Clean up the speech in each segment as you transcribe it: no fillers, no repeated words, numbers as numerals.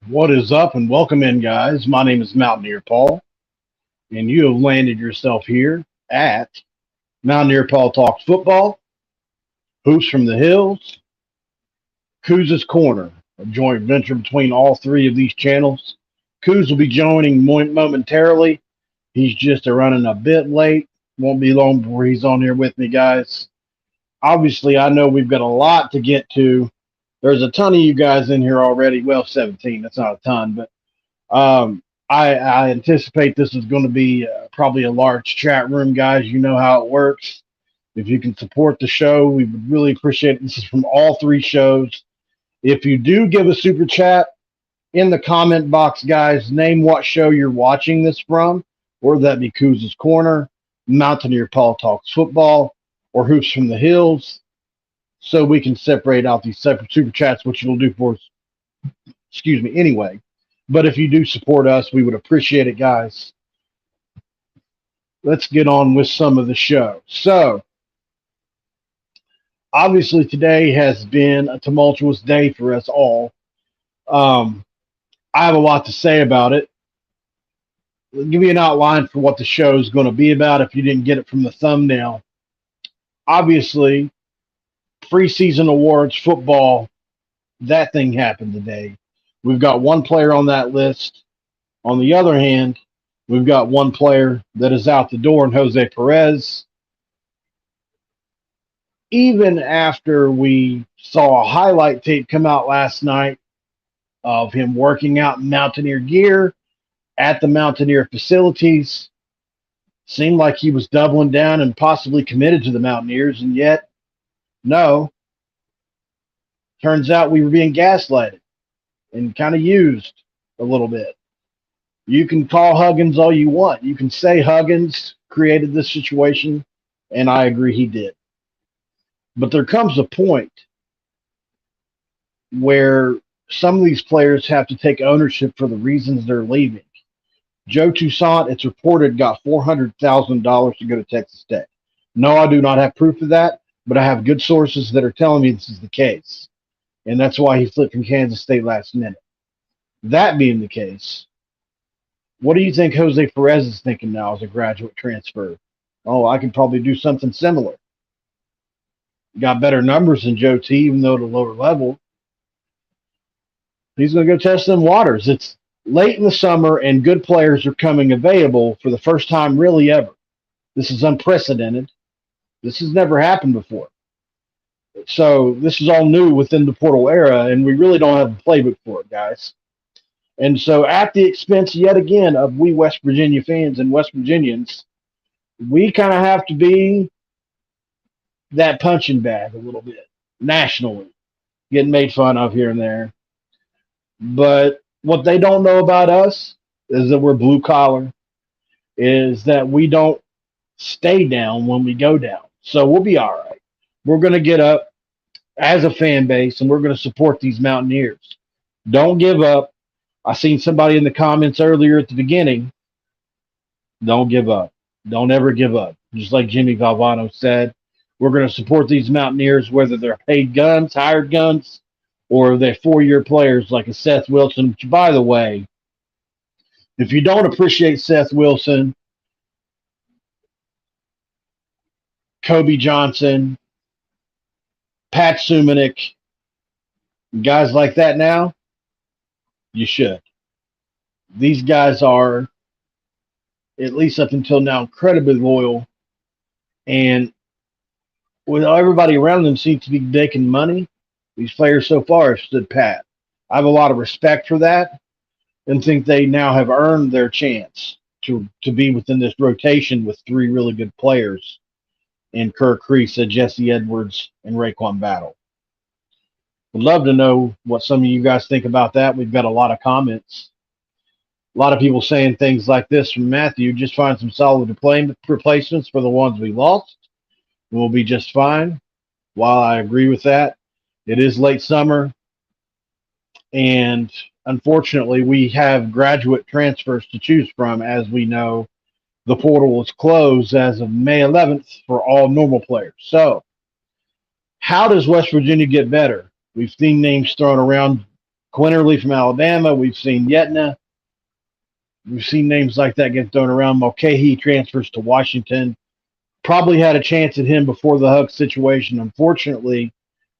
What is up and welcome in, guys. My name is Mountaineer Paul, and you have landed yourself here at Mountaineer Paul Talks Football, Hoops from the Hills, Couz's Corner, a joint venture between all three of these channels. Couz will be joining momentarily. He's just running a bit late. Won't be long before he's on here with me, guys. Obviously, I know we've got a lot to get to. There's a ton of you guys in here already. Well, 17. That's not a ton, but I anticipate this is going to be probably a large chat room, guys. You know how it works. If you can support the show, we would really appreciate it. This is from all three shows. If you do give a super chat in the comment box, guys, name what show you're watching this from, or that be Couz's Corner, Mountaineer Paul Talks Football, or Hoops from the Hills, so we can separate out these separate super chats, which you'll do for us, anyway. But if you do support us, we would appreciate it, guys. Let's get on with some of the show. So, obviously, today has been a tumultuous day for us all. I have a lot to say about it. I'll give you an outline for what the show is going to be about if you didn't get it from the thumbnail. Obviously, Preseason Awards football, that thing happened today. We've got one player on that list. On the other hand, we've got one player that is out the door in Jose Perez. Even after we saw a highlight tape come out last night of him working out in Mountaineer gear at the Mountaineer facilities, seemed like he was doubling down and possibly committed to the Mountaineers, and yet, no. Turns out we were being gaslighted and kind of used a little bit. You can call Huggins all you want. You can say Huggins created this situation, and I agree he did. But there comes a point where some of these players have to take ownership for the reasons they're leaving. Joe Toussaint, it's reported, got $400,000 to go to Texas Tech. No, I do not have proof of that, but I have good sources that are telling me this is the case. And that's why he flipped from Kansas State last minute. That being the case, what do you think Jose Perez is thinking now as a graduate transfer? Oh, I could probably do something similar. Got better numbers than Joe T, even though at a lower level. He's going to go test them waters. It's late in the summer, and good players are coming available for the first time really ever. This is unprecedented. This has never happened before. So this is all new within the portal era, and we really don't have a playbook for it, guys. And so at the expense, yet again, of we West Virginia fans and West Virginians, we kind of have to be that punching bag a little bit, nationally, getting made fun of here and there. But what they don't know about us is that we're blue collar, is that we don't stay down when we go down. So we'll be all right. We're going to get up as a fan base, and we're going to support these Mountaineers. Don't give up. I seen somebody in the comments earlier at the beginning. Don't give up. Don't ever give up. Just like Jimmy Valvano said, we're going to support these Mountaineers, whether they're paid guns, hired guns, or they're four-year players like a Seth Wilson, which, by the way, if you don't appreciate Seth Wilson, Kobe Johnson, Pat Sumanick, guys like that now, you should. These guys are, at least up until now, incredibly loyal. And with everybody around them seems to be making money, these players so far have stood pat. I have a lot of respect for that and think they now have earned their chance to be within this rotation with three really good players in Kirk Creesa, Jesse Edwards, and Raekwon Battle. Would love to know what some of you guys think about that. We've got a lot of comments. A lot of people saying things like this from Matthew: just find some solid replacements for the ones we lost. We'll be just fine. While I agree with that, it is late summer, and unfortunately, we have graduate transfers to choose from. As we know, the portal is closed as of May 11th for all normal players. So, how does West Virginia get better? We've seen names thrown around. Quinterly from Alabama. We've seen Yetna. We've seen names like that get thrown around. Mulcahy transfers to Washington. Probably had a chance at him before the Hug situation. Unfortunately,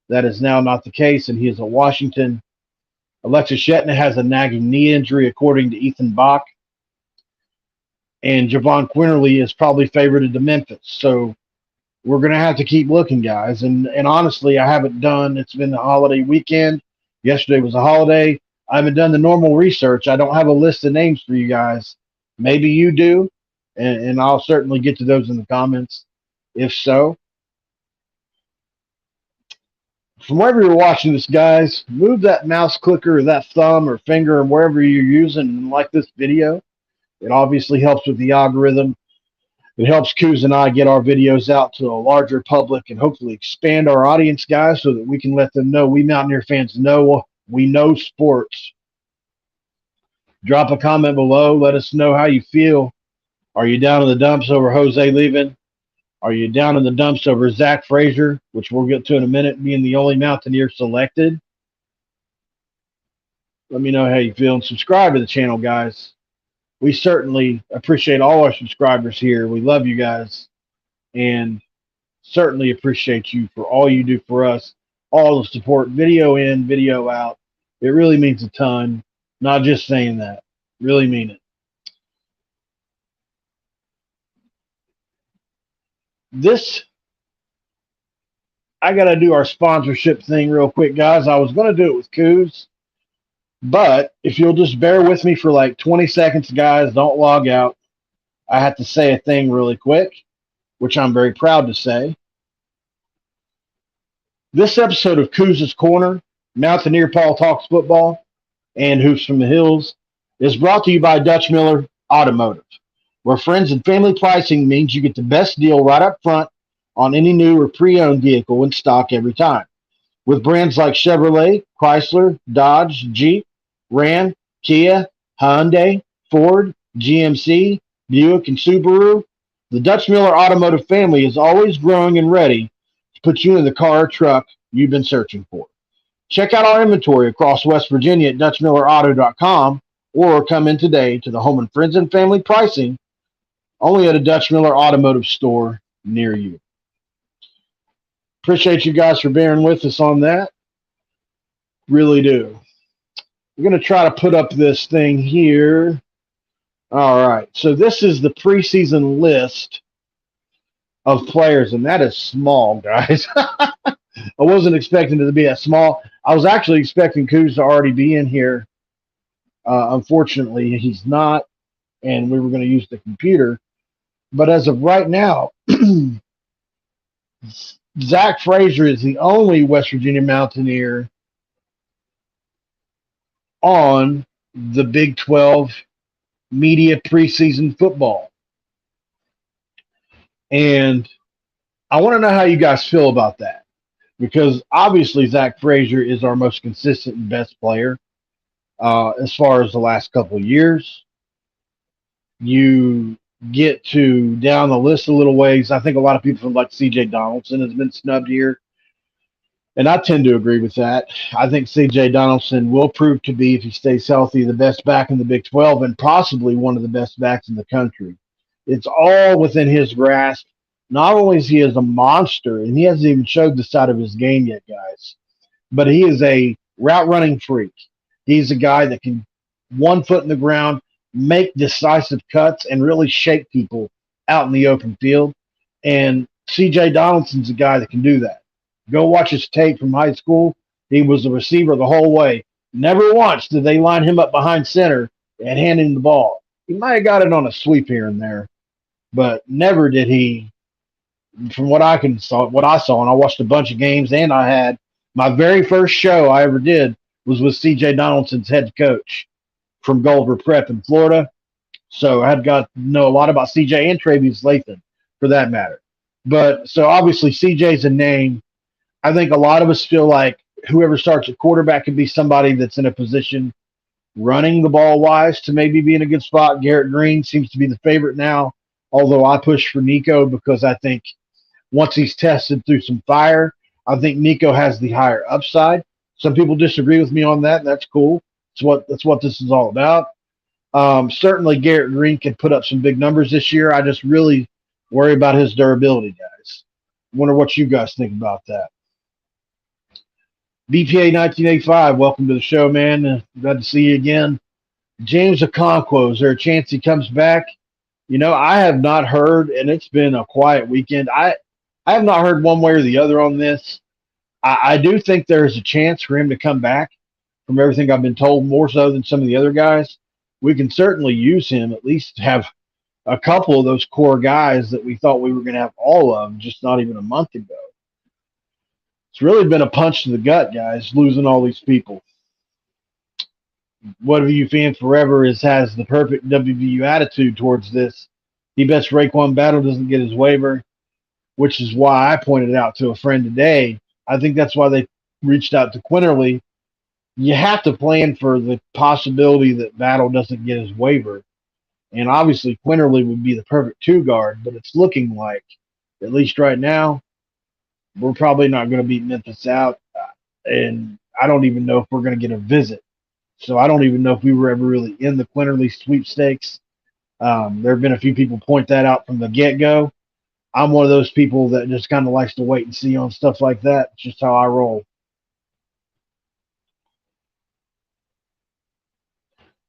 that is now not the case, and he is at Washington. Alexis Yetna has a nagging knee injury, according to Ethan Bach. And Javon Quinterly is probably favored to Memphis. So we're going to have to keep looking, guys. And honestly, I haven't done, it's been the holiday weekend. Yesterday was a holiday. I haven't done the normal research. I don't have a list of names for you guys. Maybe you do, and I'll certainly get to those in the comments if so. From wherever you're watching this, guys, move that mouse clicker or that thumb or finger or wherever you're using and like this video. It obviously helps with the algorithm. It helps Couz and I get our videos out to a larger public and hopefully expand our audience, guys, so that we can let them know we Mountaineer fans know we know sports. Drop a comment below. Let us know how you feel. Are you down in the dumps over Jose leaving? Are you down in the dumps over Zach Frazier, which we'll get to in a minute, being the only Mountaineer selected? Let me know how you feel and subscribe to the channel, guys. We certainly appreciate all our subscribers here. We love you guys and certainly appreciate you for all you do for us, all the support, video in, video out. It really means a ton. Not just saying that. Really mean it. I got to do our sponsorship thing real quick, guys. I was going to do it with Couz, but if you'll just bear with me for like 20 seconds, guys, don't log out. I have to say a thing really quick, which I'm very proud to say. This episode of Couz's Corner, Mountaineer Paul Talks Football, and Hoops from the Hills is brought to you by Dutch Miller Automotive, where friends and family pricing means you get the best deal right up front on any new or pre-owned vehicle in stock every time. With brands like Chevrolet, Chrysler, Dodge, Jeep, Ram, Kia, Hyundai, Ford, GMC, Buick, and Subaru, the Dutch Miller Automotive family is always growing and ready to put you in the car or truck you've been searching for. Check out our inventory across West Virginia at DutchMillerAuto.com or come in today to the Home and Friends and Family pricing only at a Dutch Miller Automotive store near you. Appreciate you guys for bearing with us on that. Really do. We're going to try to put up this thing here. All right. So this is the preseason list of players, and that is small, guys. I wasn't expecting it to be that small. I was actually expecting Couz to already be in here. Unfortunately, he's not, and we were going to use the computer. But as of right now, Zach Frazier is the only West Virginia Mountaineer on the Big 12 media preseason football. And I want to know how you guys feel about that. Because obviously Zach Frazier is our most consistent and best player as far as the last couple of years. You get to down the list a little ways. I think a lot of people like C.J. Donaldson has been snubbed here. And I tend to agree with that. I think C.J. Donaldson will prove to be, if he stays healthy, the best back in the Big 12 and possibly one of the best backs in the country. It's all within his grasp. Not only is he a monster, and he hasn't even showed the side of his game yet, guys, but he is a route-running freak. He's a guy that can, 1 foot in the ground, make decisive cuts and really shake people out in the open field. And C.J. Donaldson's a guy that can do that. Go watch his tape from high school. He was a receiver the whole way. Never once did they line him up behind center and hand him the ball. He might have got it on a sweep here and there, but never did he. From what I saw, and I watched a bunch of games, and I had my very first show I ever did was with C.J. Donaldson's head coach from Gulliver Prep in Florida. So I had got to know a lot about C.J. and Travius Lathan, for that matter. But so obviously C.J.'s a name. I think a lot of us feel like whoever starts at quarterback could be somebody that's in a position running the ball wise to maybe be in a good spot. Garrett Green seems to be the favorite now, although I push for Nico because I think once he's tested through some fire, I think Nico has the higher upside. Some people disagree with me on that, and that's cool. That's what this is all about. Certainly, Garrett Green can put up some big numbers this year. I just really worry about his durability, guys. Wonder what you guys think about that. BPA 1985, welcome to the show, man. Glad to see you again. James Okonkwo, is there a chance he comes back? I have not heard, and it's been a quiet weekend. I have not heard one way or the other on this. I do think there's a chance for him to come back from everything I've been told, more so than some of the other guys. We can certainly use him, at least have a couple of those core guys that we thought we were going to have all of just not even a month ago. It's really been a punch to the gut, guys, losing all these people. WVU fan forever has the perfect WVU attitude towards this. He bets Raekwon Battle doesn't get his waiver, which is why I pointed out to a friend today. I think that's why they reached out to Quinterly. You have to plan for the possibility that Battle doesn't get his waiver. And obviously Quinterly would be the perfect two guard, but it's looking like, at least right now, we're probably not going to beat Memphis out. And I don't even know if we're going to get a visit. So I don't even know if we were ever really in the Quinterly sweepstakes. There have been a few people point that out from the get-go. I'm one of those people that just kind of likes to wait and see on stuff like that. It's just how I roll.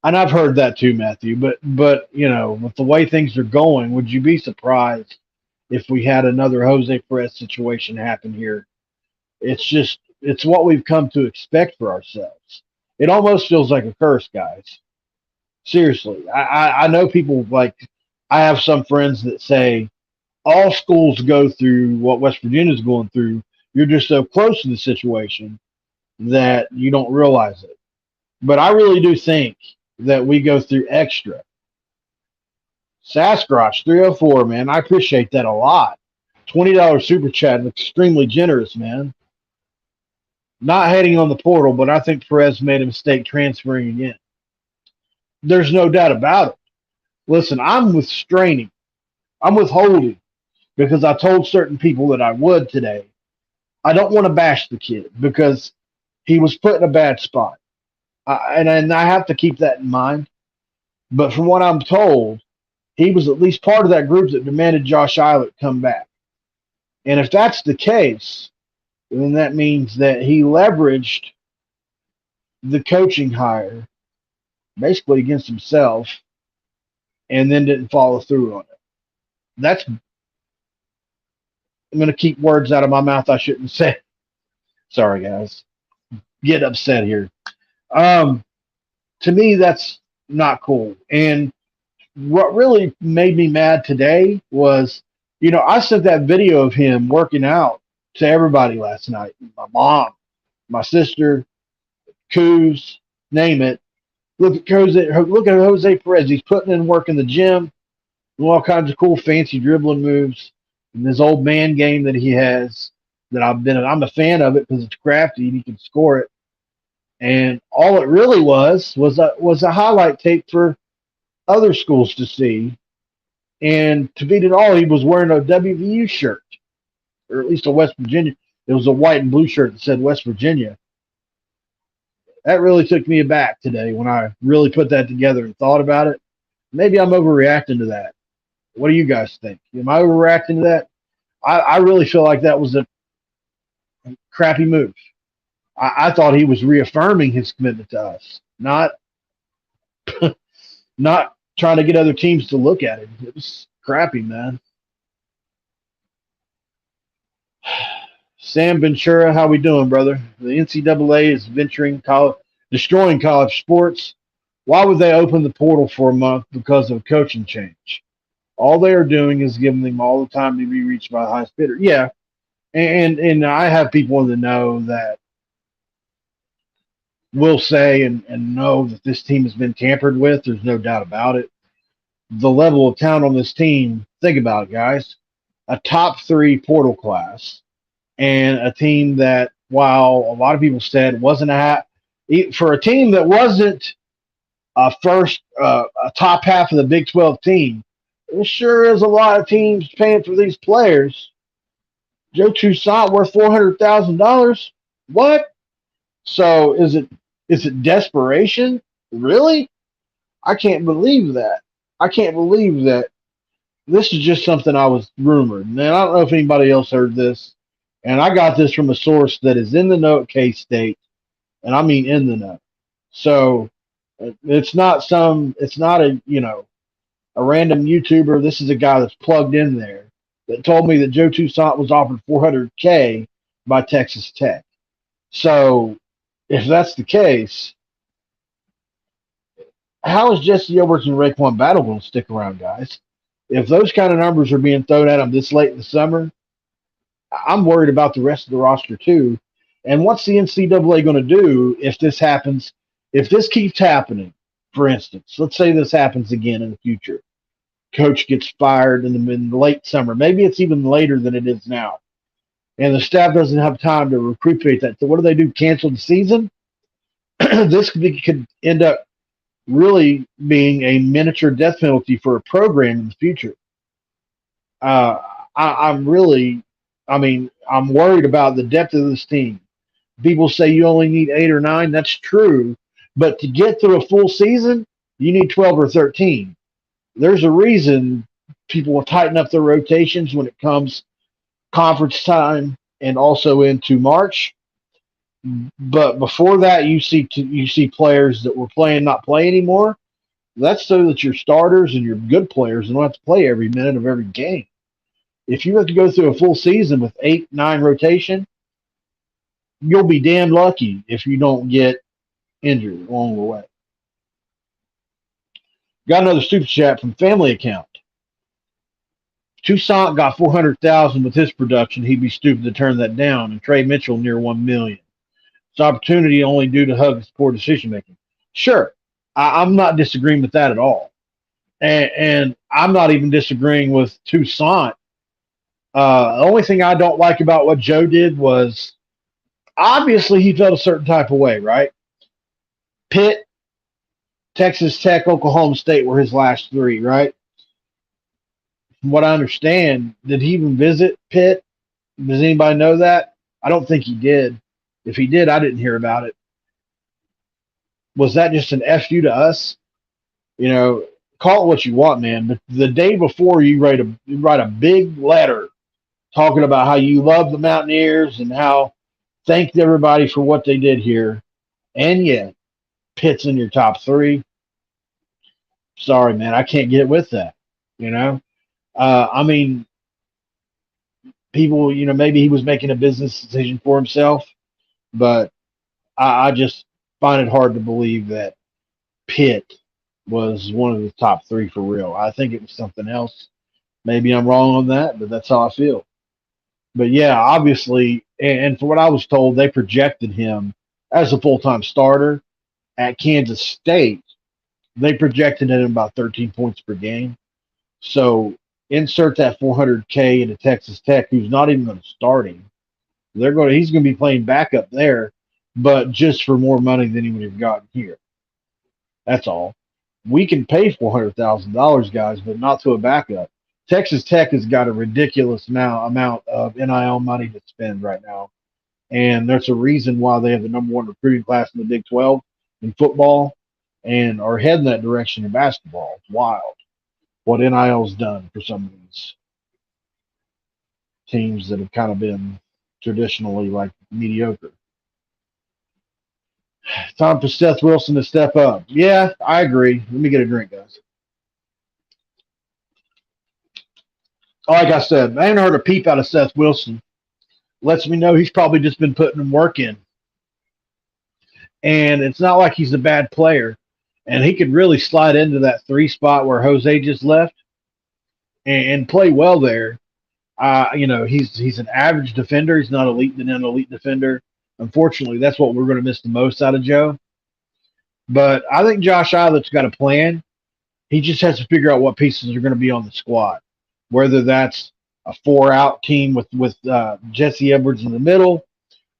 And I've heard that too, Matthew. But with the way things are going, would you be surprised if we had another Jose Perez situation happen here? It's what we've come to expect for ourselves. It almost feels like a curse, guys. Seriously. I know people I have some friends that say all schools go through what West Virginia's going through. You're just so close to the situation that you don't realize it. But I really do think that we go through extra. Sasquatch 304, man. I appreciate that a lot. $20 super chat, extremely generous, man. Not hating on the portal, but I think Perez made a mistake transferring again. There's no doubt about it. Listen, I'm withholding because I told certain people that I would today. I don't want to bash the kid because he was put in a bad spot. And I have to keep that in mind. But from what I'm told, he was at least part of that group that demanded Josh Eilert come back. And if that's the case, then that means that he leveraged the coaching hire basically against himself and then didn't follow through on it. I'm going to keep words out of my mouth I shouldn't say. Sorry, guys. Get upset here. To me, that's not cool. And what really made me mad today was, I sent that video of him working out to everybody last night. My mom, my sister, Couz, name it. Look at Jose Perez. He's putting in work in the gym, all kinds of cool, fancy dribbling moves, and this old man game that he has. I'm a fan of it because it's crafty and he can score it. And all it really was a highlight tape for other schools to see. And to beat it all, he was wearing a WVU shirt, or at least a West Virginia. It was a white and blue shirt that said West Virginia. That really took me aback today when I really put that together and thought about it. Maybe I'm overreacting to that. What do you guys think? Am I overreacting to that? I really feel like that was a crappy move. I thought he was reaffirming his commitment to us, not trying to get other teams to look at him. It was crappy, man. Sam Ventura, how we doing, brother? The NCAA is destroying college sports. Why would they open the portal for a month because of a coaching change? All they are doing is giving them all the time to be reached by the highest bidder. Yeah, and I have people in the know that will say and know that this team has been tampered with. There's no doubt about it. The level of talent on this team, think about it, guys. A top 3 portal class and a team that, while a lot of people said wasn't for a team that wasn't a top half of the Big 12 team, there sure is a lot of teams paying for these players. Joe Toussaint worth $400,000. What? So is it desperation? Really? I can't believe that. I can't believe that this is just something I was rumored. And I don't know if anybody else heard this. And I got this from a source that is in the know at K-State, and I mean in the know. So it's not a random YouTuber. This is a guy that's plugged in there that told me that Joe Toussaint was offered $400K by Texas Tech. So if that's the case, how is Jesse Edwards and Raekwon Battle going to stick around, guys? If those kind of numbers are being thrown at them this late in the summer, I'm worried about the rest of the roster too. And what's the NCAA going to do if this happens? If this keeps happening, for instance, let's say this happens again in the future. Coach gets fired in the late summer. Maybe it's even later than it is now. And the staff doesn't have time to recuperate that. So what do? Cancel the season? This could end up really being a miniature death penalty for a program in the future. I'm worried about the depth of this team. People say you only need 8 or 9. That's true. But to get through a full season, you need 12 or 13. There's a reason people will tighten up their rotations when it comes conference time and also into March. But before that, you see players that were playing not play anymore. That's so that your starters and your good players don't have to play every minute of every game. If you have to go through a full season with 8, 9 rotation, you'll be damn lucky if you don't get injured along the way. Got another super chat from Family Account. Toussaint got $400,000 with his production. He'd be stupid to turn that down. And Trey Mitchell near $1 million. It's opportunity only due to Huggins' poor decision making. Sure, I'm not disagreeing with that at all, and I'm not even disagreeing with Toussaint. The only thing I don't like about what Joe did was obviously he felt a certain type of way, right? Pitt, Texas Tech, Oklahoma State were his last 3, right? From what I understand, did he even visit Pitt? Does anybody know that? I don't think he did. If he did, I didn't hear about it. Was that just an FU to us? Call it what you want, man. But the day before, you write a big letter talking about how you love the Mountaineers and how thanked everybody for what they did here. And yet, Pitt's in your top 3. Sorry, man, I can't get with that. People, maybe he was making a business decision for himself, but I just find it hard to believe that Pitt was one of the top 3 for real. I think it was something else. Maybe I'm wrong on that, but that's how I feel. But yeah, obviously, and for what I was told, they projected him as a full-time starter at Kansas State. They projected him about 13 points per game. So insert that $400K into Texas Tech, who's not even going to start him. He's going to be playing backup there, but just for more money than he would have gotten here. That's all. We can pay $400,000, guys, but not to a backup. Texas Tech has got a ridiculous amount of NIL money to spend right now, and there's a reason why they have the number 1 recruiting class in the Big 12 in football and are heading that direction in basketball. It's wild what NIL's done for some of these teams that have kind of been traditionally like mediocre. Time for Seth Wilson to step up. Yeah, I agree. Let me get a drink, guys. Like I said, I ain't heard a peep out of Seth Wilson. Lets me know he's probably just been putting work in. And it's not like he's a bad player. And he could really slide into that 3 spot where Jose just left and play well there. He's an average defender. He's not an elite defender. Unfortunately, that's what we're going to miss the most out of Joe. But I think Josh Eilert's got a plan. He just has to figure out what pieces are going to be on the squad, whether that's a 4-out team with Jesse Edwards in the middle,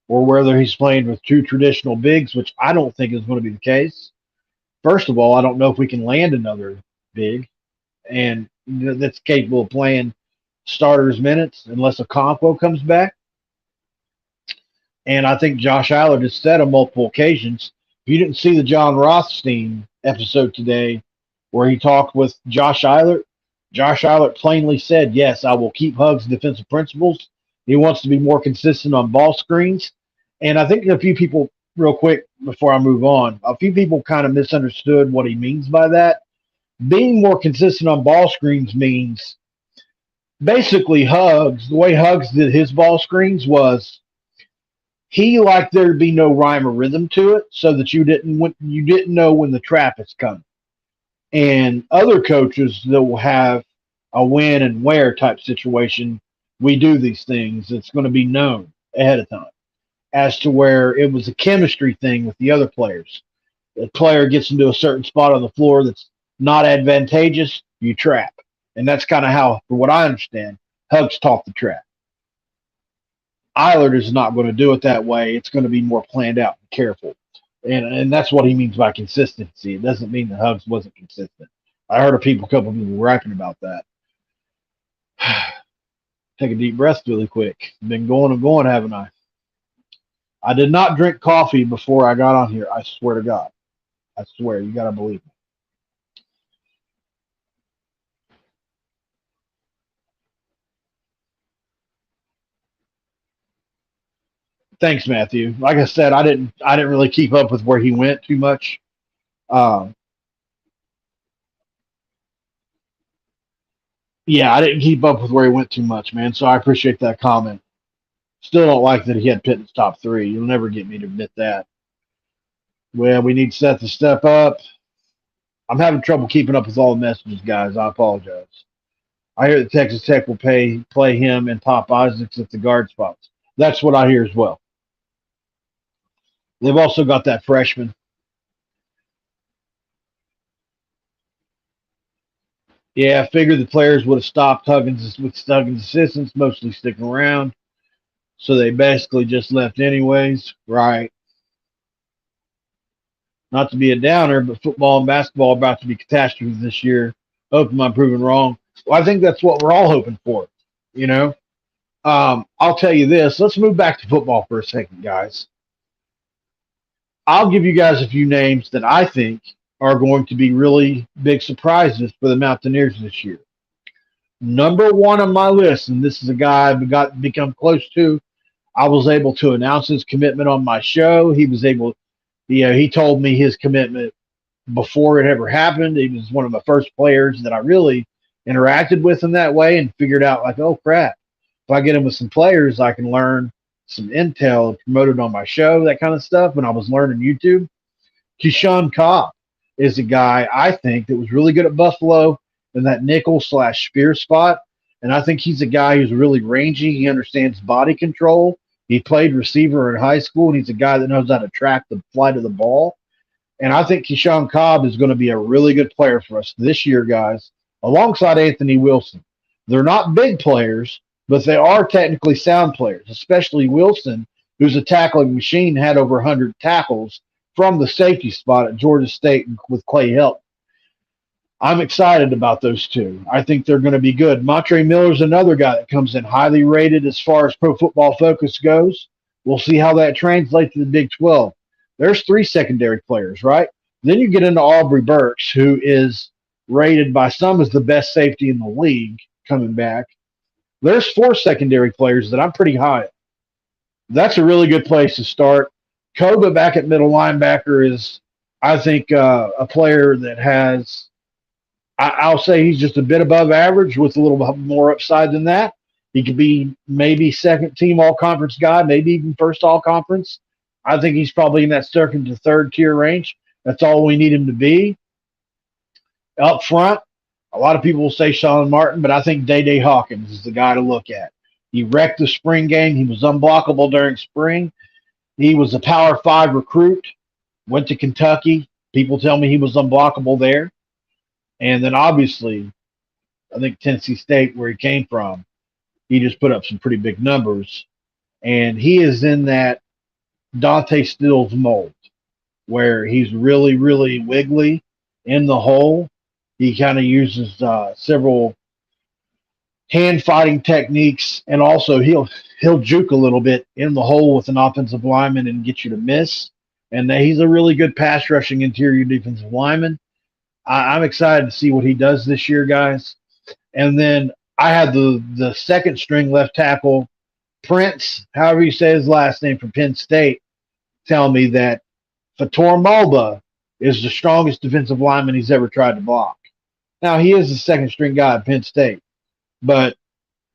or whether he's playing with 2 traditional bigs, which I don't think is going to be the case. First of all, I don't know if we can land another big, and that's capable of playing starters minutes unless Okonkwo comes back. And I think Josh Eilert has said on multiple occasions, if you didn't see the John Rothstein episode today where he talked with Josh Eilert plainly said, yes, I will keep Huggs' defensive principles. He wants to be more consistent on ball screens. And I think a few people, real quick before I move on, a few people kind of misunderstood what he means by that. Being more consistent on ball screens means basically Huggs, the way Huggs did his ball screens was he liked there to be no rhyme or rhythm to it so that you didn't know when the trap is coming. And other coaches that will have a when and where type situation, we do these things. It's going to be known ahead of time as to where it was a chemistry thing with the other players. The player gets into a certain spot on the floor that's not advantageous, you trap. And that's kind of how, for what I understand, Huggs taught the trap. Eilert is not going to do it that way. It's going to be more planned out and careful. And that's what he means by consistency. It doesn't mean that Huggs wasn't consistent. I heard a couple of people rapping about that. Take a deep breath really quick. Been going and going, haven't I? I did not drink coffee before I got on here. I swear to God. I swear. You got to believe me. Thanks, Matthew. Like I said, I didn't really keep up with where he went too much. Yeah, I didn't keep up with where he went too much, man. So I appreciate that comment. Still don't like that he had Pitt in his top three. You'll never get me to admit that. Well, we need Seth to step up. I'm having trouble keeping up with all the messages, guys. I apologize. I hear that Texas Tech will play him and Pop Isaacs at the guard spots. That's what I hear as well. They've also got that freshman. Yeah, I figured the players would have stopped Huggins with Huggins' assistants, mostly sticking around. So they basically just left anyways. Right. Not to be a downer, but football and basketball are about to be catastrophes this year. Hoping I'm proven wrong. Well, I think that's what we're all hoping for, you know? I'll tell you this. Let's move back to football for a second, guys. I'll give you guys a few names that I think are going to be really big surprises for the Mountaineers this year. Number one on my list, and this is a guy I've become close to. I was able to announce his commitment on my show. He told me his commitment before it ever happened. He was one of the first players that I really interacted with in that way and figured out, like, oh, crap. If I get him with some players, I can learn some intel, promote it on my show, that kind of stuff. When I was learning YouTube, Keyshawn Cobb is a guy I think that was really good at Buffalo in that nickel/spear spot. And I think he's a guy who's really rangy. He understands body control. He played receiver in high school, and he's a guy that knows how to track the flight of the ball. And I think Keyshawn Cobb is going to be a really good player for us this year, guys, alongside Anthony Wilson. They're not big players, but they are technically sound players, especially Wilson, who's a tackling machine, had over 100 tackles from the safety spot at Georgia State with Clay Helton. I'm excited about those two. I think they're going to be good. Montre Miller's another guy that comes in highly rated as far as Pro Football Focus goes. We'll see how that translates to the Big 12. There's 3 secondary players, right? Then you get into Aubrey Burks, who is rated by some as the best safety in the league coming back. There's 4 secondary players that I'm pretty high on. That's a really good place to start. Koba back at middle linebacker is, I think, a player that has – I'll say he's just a bit above average with a little more upside than that. He could be maybe second-team all-conference guy, maybe even first all-conference. I think he's probably in that second to third-tier range. That's all we need him to be. Up front, a lot of people will say Sean Martin, but I think Day Hawkins is the guy to look at. He wrecked the spring game. He was unblockable during spring. He was a Power 5 recruit, went to Kentucky. People tell me he was unblockable there. And then obviously, I think Tennessee State, where he came from, he just put up some pretty big numbers. And he is in that Dante Stills mold where he's really, really wiggly in the hole. He kind of uses several hand fighting techniques, and also he'll juke a little bit in the hole with an offensive lineman and get you to miss. And he's a really good pass rushing interior defensive lineman. I'm excited to see what he does this year, guys. And then I had the second string left tackle, Prince, however you say his last name, from Penn State, tell me that Fator Malba is the strongest defensive lineman he's ever tried to block. Now he is the second string guy at Penn State, but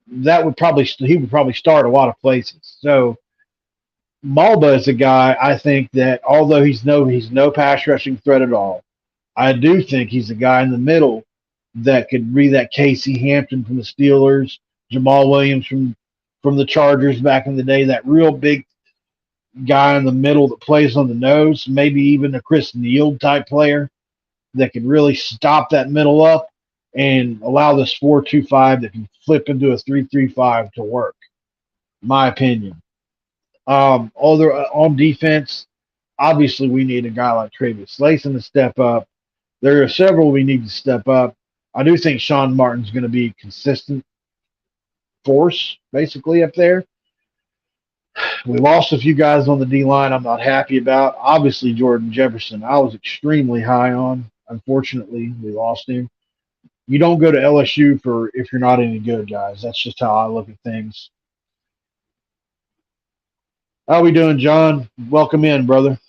he would probably start a lot of places. So Malba is a guy I think that although he's no pass rushing threat at all, I do think he's a guy in the middle that could be that Casey Hampton from the Steelers, Jamal Williams from the Chargers back in the day, that real big guy in the middle that plays on the nose, maybe even a Chris Neal type player that could really stop that middle up and allow this 4-2-5 that can flip into a 3-3-5 to work. My opinion. On defense, obviously we need a guy like Travis Slayson to step up. There are several we need to step up. I do think Sean Martin's going to be a consistent force, basically, up there. We lost a few guys on the D-line I'm not happy about. Obviously, Jordan Jefferson, I was extremely high on. Unfortunately, we lost him. You don't go to LSU if you're not any good, guys. That's just how I look at things. How we doing, John? Welcome in, brother.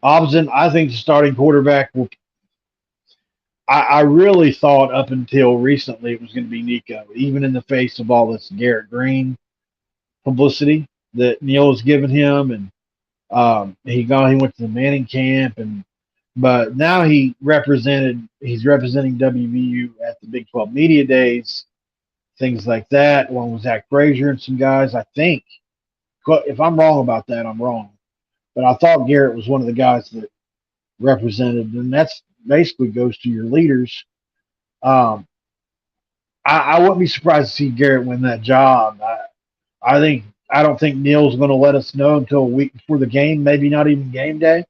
Obson, I think the starting quarterback will. I really thought up until recently it was going to be Nico, even in the face of all this Garrett Green publicity that Neil was giving him, and he went to the Manning camp, but now he's representing WVU at the Big 12 Media Days, things like that, along with Zach Frazier and some guys. I think, if I'm wrong about that, I'm wrong. But I thought Garrett was one of the guys that represented, and that's basically goes to your leaders. I wouldn't be surprised to see Garrett win that job. I don't think Neil's going to let us know until a week before the game, maybe not even game day.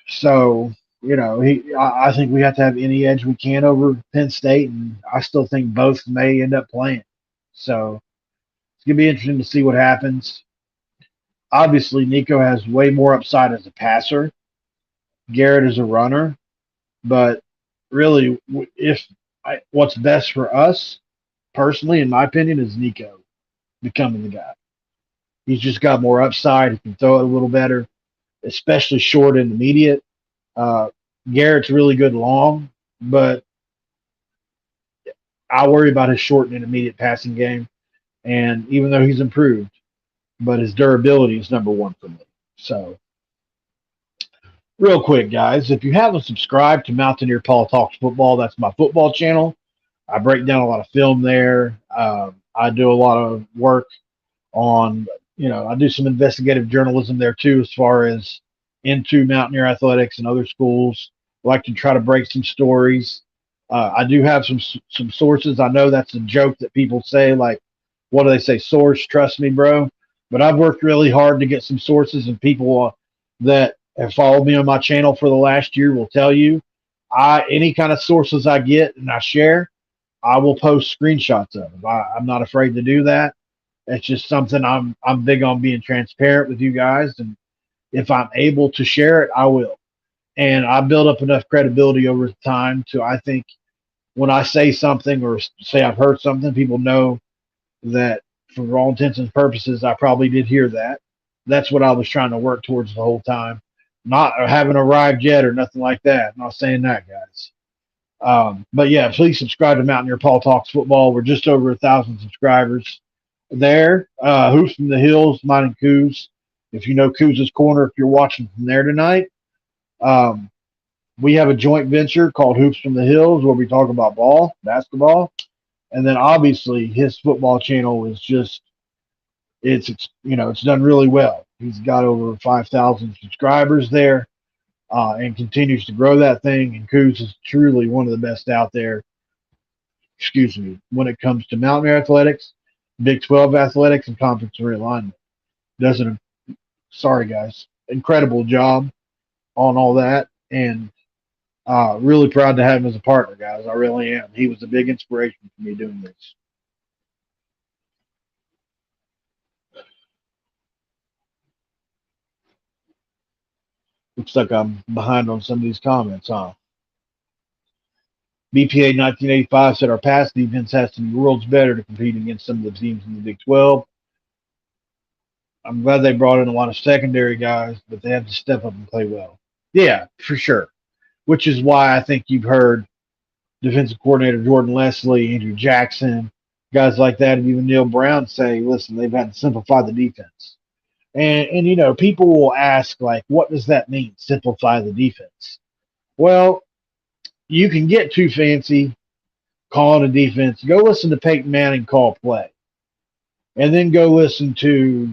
So, I think we have to have any edge we can over Penn State, and I still think both may end up playing. So it's going to be interesting to see what happens. Obviously, Nico has way more upside as a passer. Garrett is a runner. But really, what's best for us, personally, in my opinion, is Nico becoming the guy. He's just got more upside. He can throw it a little better, especially short and immediate. Garrett's really good long, but I worry about his short and intermediate passing game. And even though he's improved, but his durability is number one for me. So, real quick, guys, if you haven't subscribed to Mountaineer Paul Talks Football, that's my football channel. I break down a lot of film there. I do a lot of work on, I do some investigative journalism there too, as far as into Mountaineer athletics and other schools. I like to try to break some stories. I do have some sources. I know that's a joke that people say, like, what do they say? Source, trust me, bro. But I've worked really hard to get some sources, and people that have followed me on my channel for the last year will tell you, any kind of sources I get and I share, I will post screenshots of them. I'm not afraid to do that. It's just something I'm big on being transparent with you guys, and if I'm able to share it, I will. And I build up enough credibility over time to, I think, when I say something or say I've heard something, people know that for all intents and purposes, I probably did hear that. That's what I was trying to work towards the whole time. Not haven't arrived yet or nothing like that. I'm not saying that, guys. But yeah, please subscribe to Mountaineer Paul Talks Football. We're just over 1,000 subscribers there. Hoops from the Hills, mine and Couz. If you know Couz's Corner, if you're watching from there tonight, we have a joint venture called Hoops from the Hills where we talk about basketball. And then obviously his football channel is just, it's done really well. He's got over 5,000 subscribers there and continues to grow that thing. And Couz is truly one of the best out there, when it comes to Mountaineer athletics, Big 12 athletics, and conference realignment. Sorry guys, incredible job on all that. And Really proud to have him as a partner, guys. I really am. He was a big inspiration for me doing this. Looks like I'm behind on some of these comments, huh? BPA 1985 said our pass defense has to be worlds better to compete against some of the teams in the Big 12. I'm glad they brought in a lot of secondary guys, but they have to step up and play well. Yeah, for sure. Which is why I think you've heard defensive coordinator Jordan Leslie, Andrew Jackson, guys like that, and even Neil Brown say, listen, they've had to simplify the defense. And you know, people will ask, like, what does that mean, simplify the defense? Well, you can get too fancy calling a defense. Go listen to Peyton Manning call play. And then go listen to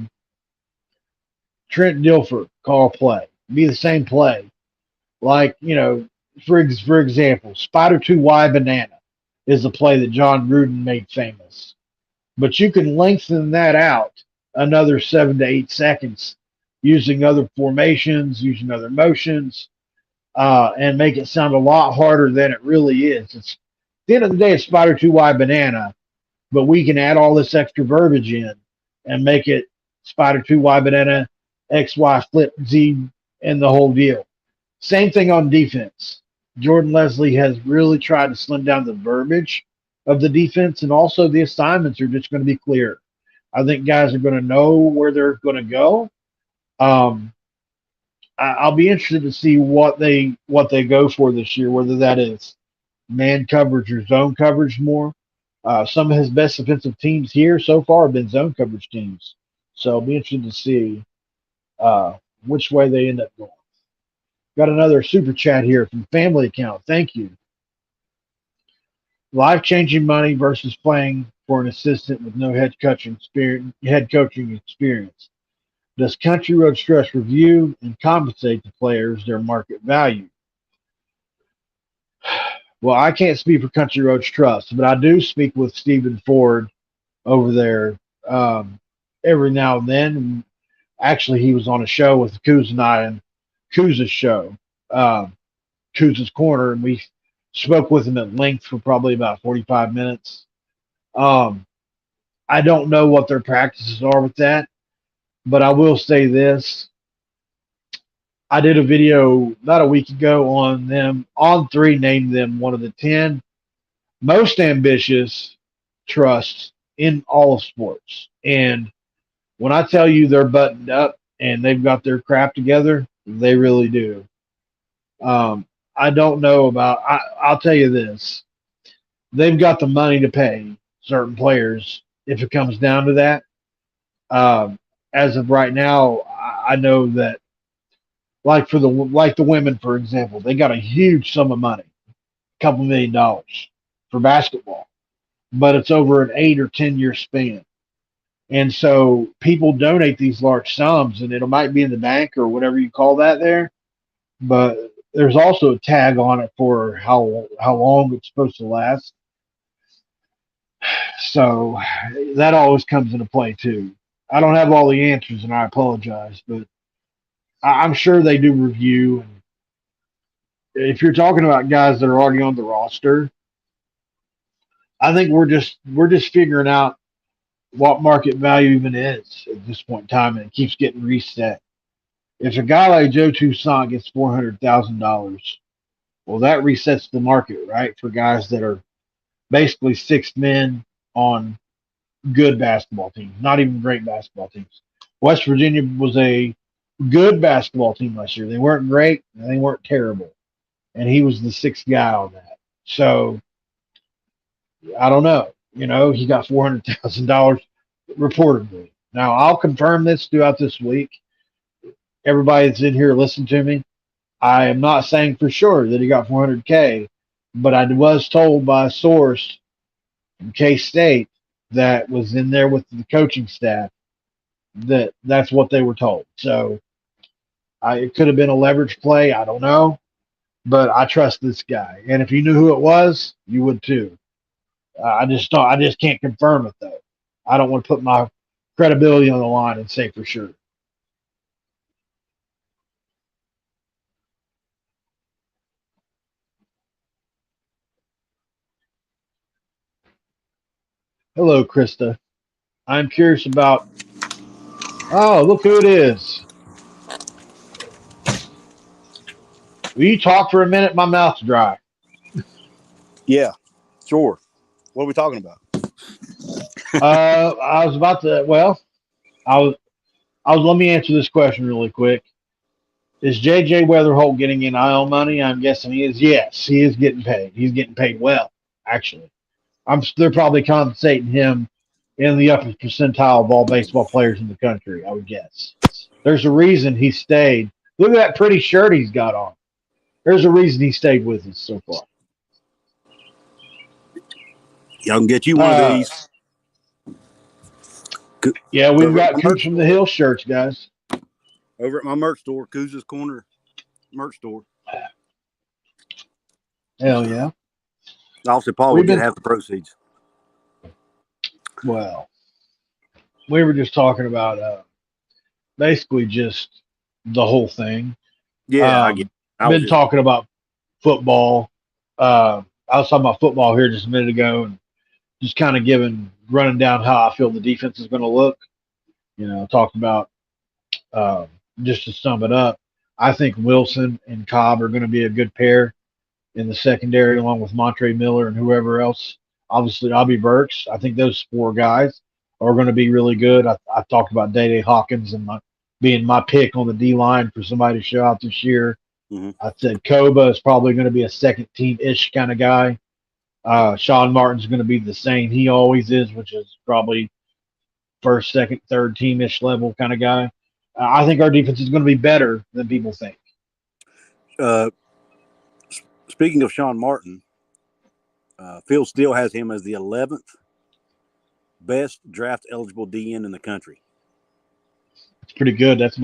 Trent Dilfer call play. Be the same play. Like, you know, for example, Spider 2Y Banana is a play that John Gruden made famous. But you can lengthen that out another 7 to 8 seconds using other formations, using other motions, and make it sound a lot harder than it really is. It's at the end of the day, it's Spider 2Y Banana, but we can add all this extra verbiage in and make it Spider 2Y Banana, XY flip Z, and the whole deal. Same thing on defense. Jordan Leslie has really tried to slim down the verbiage of the defense, and also the assignments are just going to be clear. I think guys are going to know where they're going to go. Um, I'll be interested to see what they go for this year, whether that is man coverage or zone coverage more. Some of his best defensive teams here so far have been zone coverage teams, so I'll be interested to see uh, which way they end up going. Got another super chat here from Family Account. Thank you. Life changing money versus playing for an assistant with no head coaching experience. Does Country Road Stress review and compensate the players their market value? Well, I can't speak for Country Roads Trust, but I do speak with Stephen Ford over there every now and then. Actually, he was on a show with Couz and I, and Couz's show, Couz's Corner, and we spoke with him at length for probably about 45 minutes. Um, I don't know what their practices are with that, but I will say this. I did a video about a week ago on them. On three, named them one of the 10 most ambitious trusts in all of sports. And when I tell you they're buttoned up and they've got their crap together, they really do. I don't know about. I'll tell you this: they've got the money to pay certain players if it comes down to that. Um, as of right now, I know that like the women, for example, they got a huge sum of money, a couple $1 million for basketball, but it's over an 8 or 10 year span. And so people donate these large sums, and it might be in the bank or whatever you call that there, but there's also a tag on it for how long it's supposed to last. So that always comes into play too. I don't have all the answers, and I apologize, but I'm sure they do review. And if you're talking about guys that are already on the roster, I think we're just figuring out what market value even is at this point in time, and it keeps getting reset. If a guy like Joe Toussaint gets $400,000, well, that resets the market, right, for guys that are basically sixth men on good basketball teams, not even great basketball teams. West Virginia was a good basketball team last year. They weren't great, and they weren't terrible, and he was the sixth guy on that. So I don't know. You know, he got $400,000 reportedly. Now I'll confirm this throughout this week. Everybody that's in here, listen to me. I am not saying for sure that he got 400K, but I was told by a source from K State that was in there with the coaching staff that that's what they were told. So it could have been a leverage play. I don't know, but I trust this guy. And if you knew who it was, you would too. I just don't. I just can't confirm it though. I don't want to put my credibility on the line and say for sure. Hello, Krista. I'm curious about. Oh, look who it is. Will you talk for a minute? My mouth's dry. Yeah, sure. What are we talking about? I was about to. Well, I was. Let me answer this question really quick. Is JJ Weatherholt getting NIL money? I'm guessing he is. Yes, he is getting paid. He's getting paid well, actually. They're probably compensating him in the upper percentile of all baseball players in the country, I would guess. There's a reason he stayed. Look at that pretty shirt he's got on. There's a reason he stayed with us so far. Y'all can get you one of Uh, these. yeah, we've Over at got my Couz merch from the store. Hill shirts, guys. Over at my merch store, Couz's Corner merch store. Hell yeah. Obviously, Paul We've would get been, half the proceeds. well, we were just talking about basically just the whole thing. Yeah, I get it. I was Been just talking about football. I was talking about football here just a minute ago and just kind of running down how I feel the defense is going to look. Talked about uh, just to sum it up. I think Wilson and Cobb are going to be a good pair in the secondary, along with Montre Miller and whoever else. Obviously, Bobby Burks. I think those four guys are going to be really good. I talked about Day Hawkins and being my pick on the D line for somebody to show out this year. mm-hmm. I said Koba is probably going to be a second team ish kind of guy. Sean Martin's going to be the same he always is, which is probably first, second, third team ish level kind of guy. I think our defense is going to be better than people think. uh, speaking of Sean Martin, Phil Steele has him as the 11th best draft eligible DN in the country. It's pretty good. That's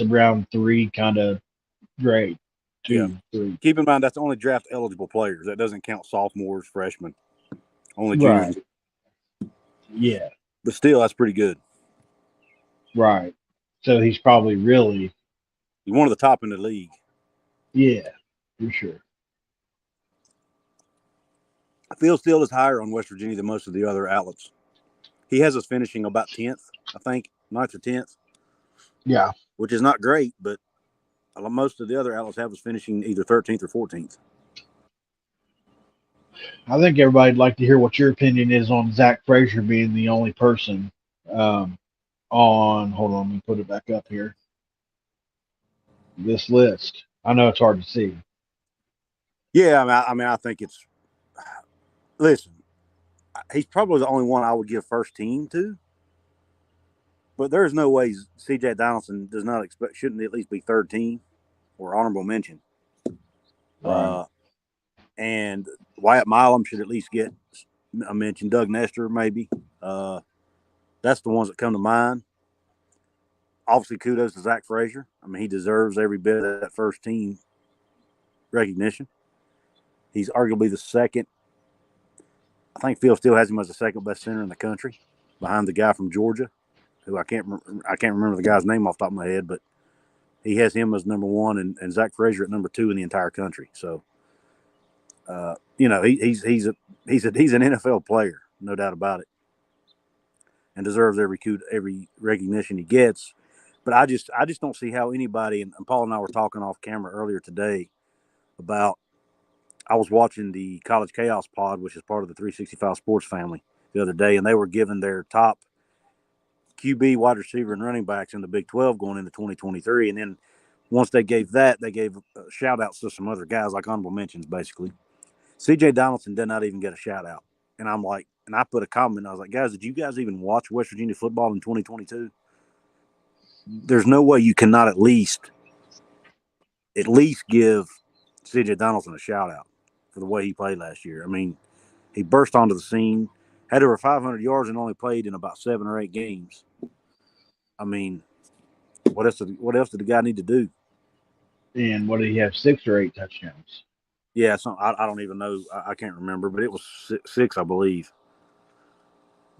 a round three kind of grade. Yeah. 2, 3. Keep in mind that's only draft eligible players. That doesn't count sophomores, freshmen, only Right. juniors. Yeah. But still, that's pretty good. Right. So he's probably really. He's one of the top in the league. Yeah, for sure. Phil Steele is higher on West Virginia than most of the other outlets. He has us finishing about 10th, I think, 9th or 10th. Yeah. Which is not great, but most of the other outlets have us finishing either 13th or 14th. I think everybody'd like to hear what your opinion is on Zach Frazier being the only person on. Hold on, let me put it back up here. This list. I know it's hard to see. Yeah, I think it's. Listen, he's probably the only one I would give first team to. But there's no way C.J. Donaldson shouldn't at least be third team or honorable mention. Right. And Wyatt Milam should at least get a mention. Doug Nestor, maybe. That's the ones that come to mind. Obviously, kudos to Zach Frazier. I mean, he deserves every bit of that first team recognition. He's arguably the second. I think Phil still has him as the second best center in the country, behind the guy from Georgia, who I can't remember the guy's name off the top of my head, but he has him as number one and Zach Frazier at number 2 in the entire country. So, he's an NFL player, no doubt about it, and deserves every recognition he gets. But I just don't see how anybody, and Paul and I were talking off camera earlier today about, I was watching the College Chaos pod, which is part of the 365 Sports family, the other day, and they were giving their top QB, wide receiver, and running backs in the Big 12 going into 2023. And then once they gave that, they gave shout-outs to some other guys, like honorable mentions, basically. C.J. Donaldson did not even get a shout-out. And I'm like, and I put a comment, I was like, guys, did you guys even watch West Virginia football in 2022? There's no way you cannot at least give C.J. Donaldson a shout-out for the way he played last year. I mean, he burst onto the scene, had over 500 yards and only played in about 7 or 8 games. I mean, what else did the guy need to do? And what did he have? 6 or 8 touchdowns? Yeah, I don't even know. I can't remember, but it was 6, I believe.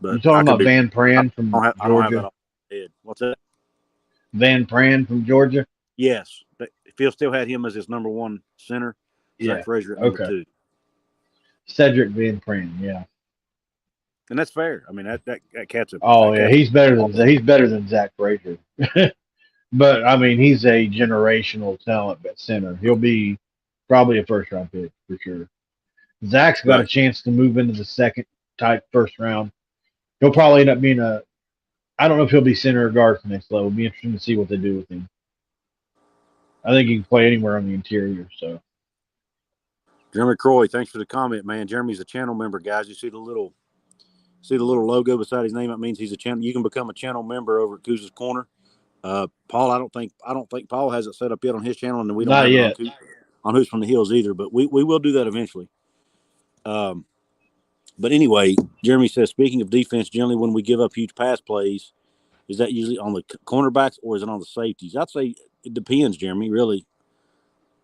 But You talking about Van Pran from Georgia? I don't have that off my head. What's that? Van Pran from Georgia? Yes. Phil still had him as his number 1 center. Yeah. Zach Frazier at number 2. Cedric Van Pran, yeah. And that's fair. I mean, that cat's a Oh that yeah, cat's he's better than Zach Frazier. But I mean, he's a generational talent at center. He'll be probably a first round pick for sure. Zach's got a right. chance to move into the second type first round. He'll probably end up being a. I don't know if he'll be center or guard for next level. It'll be interesting to see what they do with him. I think he can play anywhere on the interior. So Jeremy Croy, thanks for the comment, man. Jeremy's a channel member, guys. You see the little logo beside his name? That means he's a channel. You can become a channel member over at Couz's Corner. Paul, I don't think Paul has it set up yet on his channel, and we don't not have it yet. on Who's from the Hills either. But we will do that eventually. But anyway, Jeremy says, speaking of defense, generally when we give up huge pass plays, is that usually on the cornerbacks or is it on the safeties? I'd say it depends, Jeremy. Really,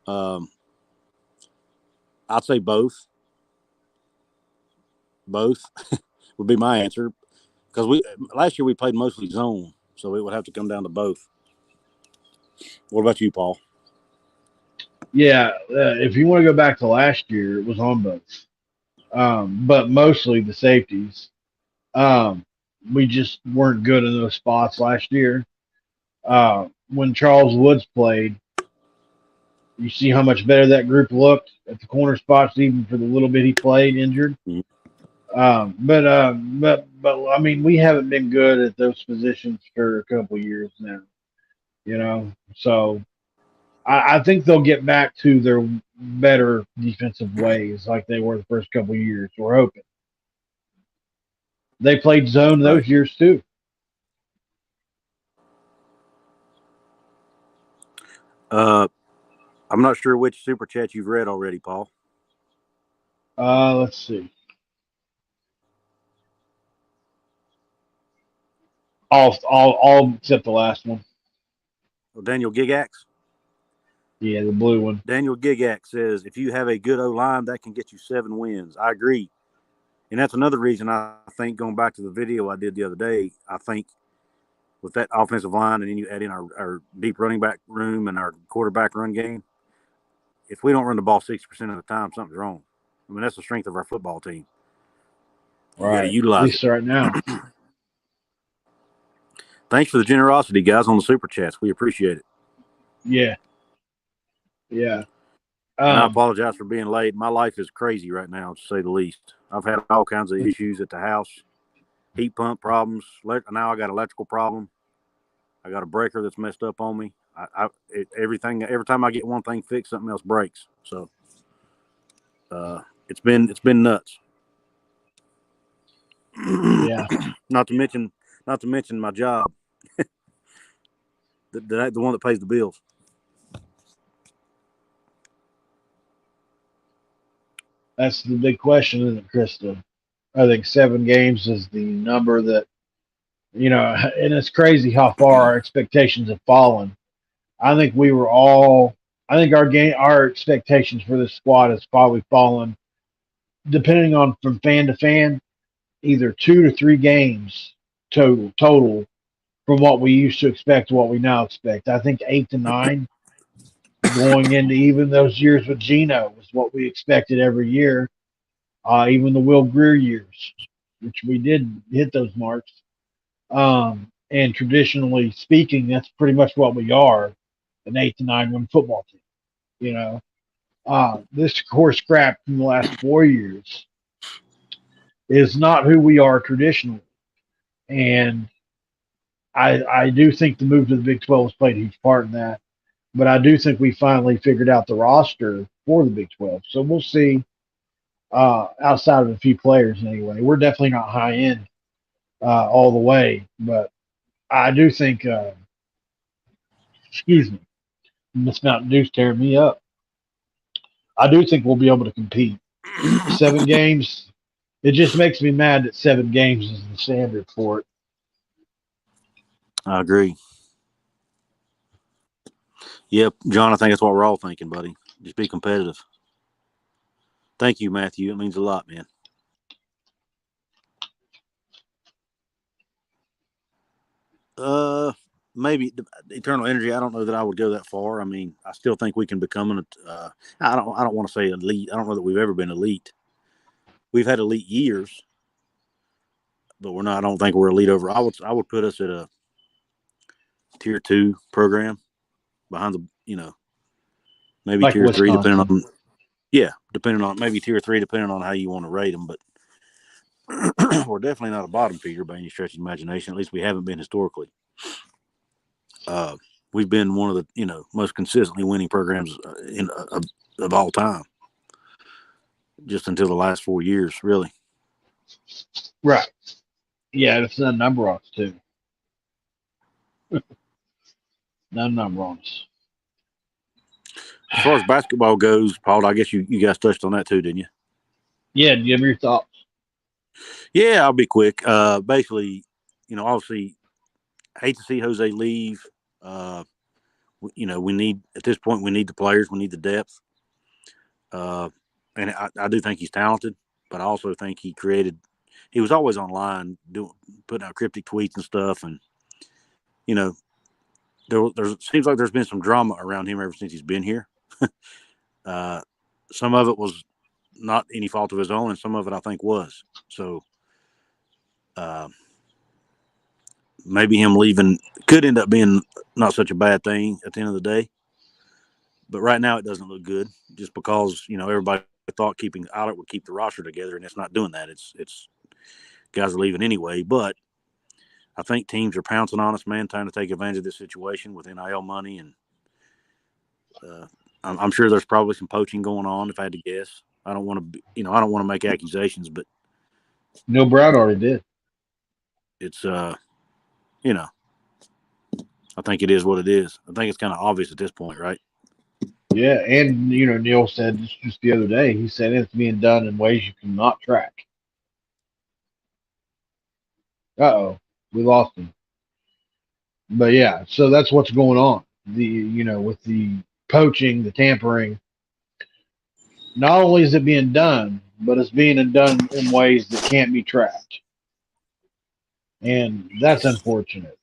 I'd say both. Both would be my answer because last year we played mostly zone, so it would have to come down to both. What about you, Paul? Yeah, if you want to go back to last year, it was on both, but mostly the safeties. Um, we just weren't good in those spots last year. When Charles Woods played, you see how much better that group looked at the corner spots, even for the little bit he played injured. Mhm. But I mean, we haven't been good at those positions for a couple years now. So I think they'll get back to their better defensive ways like they were the first couple years. We're hoping they played zone Right. those years too. I'm not sure which super chat you've read already, Paul. Let's see. All except the last one. Well, Daniel Gigax. Yeah, the blue one. Daniel Gigax says, if you have a good O-line, that can get you 7 wins. I agree. And that's another reason I think, going back to the video I did the other day, I think with that offensive line and then you add in our deep running back room and our quarterback run game, if we don't run the ball 60% of the time, something's wrong. I mean, that's the strength of our football team. You got to Right. At utilize least it. right now. Thanks for the generosity, guys, on the super chats. We appreciate it. Yeah. Yeah. And I apologize for being late. My life is crazy right now, to say the least. I've had all kinds of issues at the house, heat pump problems. Now I got an electrical problem. I got a breaker that's messed up on me. Every time I get one thing fixed, something else breaks. So it's been nuts. Yeah. Not to mention my job, the one that pays the bills. That's the big question, isn't it, Krista? I think 7 games is the number that, and it's crazy how far our expectations have fallen. I think our expectations for this squad has probably fallen, depending on from fan to fan, either 2 to 3 games total from what we used to expect to what we now expect. I think 8 to 9 going into even those years with Gino was what we expected every year. Even the Will Greer years, which we did hit those marks. And traditionally speaking, that's pretty much what we are, an 8 to 9 win football team. This course scrap from the last 4 years is not who we are traditionally. And I do think the move to the Big 12 has played a huge part in that. But I do think we finally figured out the roster for the Big 12. So we'll see. Outside of a few players, anyway, we're definitely not high end all the way. But I do think, excuse me, Miss Mountain Dew's tearing me up. I do think we'll be able to compete. 7 games. It just makes me mad that 7 games is the standard for it. I agree. Yep, John, I think that's what we're all thinking, buddy. Just be competitive. Thank you, Matthew. It means a lot, man. Maybe eternal energy. I don't know that I would go that far. I mean, I still think we can become an. I don't want to say elite. I don't know that we've ever been elite. We've had elite years, but we're not. I don't think we're elite over. I would put us at a tier 2 program behind the maybe Like tier 3 depending Wisconsin. on depending on maybe tier 3 depending on how you want to rate them. But we're definitely not a bottom feeder by any stretch of imagination. At least we haven't been historically. We've been one of the most consistently winning programs of all time, just until the last 4 years, really. Right. Yeah, it's a number on us too. No number on us. As far as basketball goes, Paul, I guess you guys touched on that too, didn't you? Yeah, do you have your thoughts? Yeah, I'll be quick. Basically, obviously, I hate to see Jose leave. We need at this point we need the players, we need the depth, and I do think he's talented, but I also think he was always online putting out cryptic tweets and stuff, and there seems like there's been some drama around him ever since he's been here. Some of it was not any fault of his own, and some of it I think was. So maybe him leaving could end up being not such a bad thing at the end of the day. But right now it doesn't look good, just because everybody thought keeping Eilert would keep the roster together, and it's not doing that. It's guys are leaving anyway. But I think teams are pouncing on us, man, trying to take advantage of this situation with NIL money, and I'm sure there's probably some poaching going on. If I had to guess, I don't want to make accusations, but Neil Brown already did. it's I think it is what it is. I think it's kind of obvious at this point, right? Yeah, and Neil said just the other day, he said it's being done in ways you cannot track. Uh-oh, we lost him. But yeah, so that's what's going on. With the poaching, the tampering, not only is it being done, but it's being done in ways that can't be tracked. And that's unfortunate,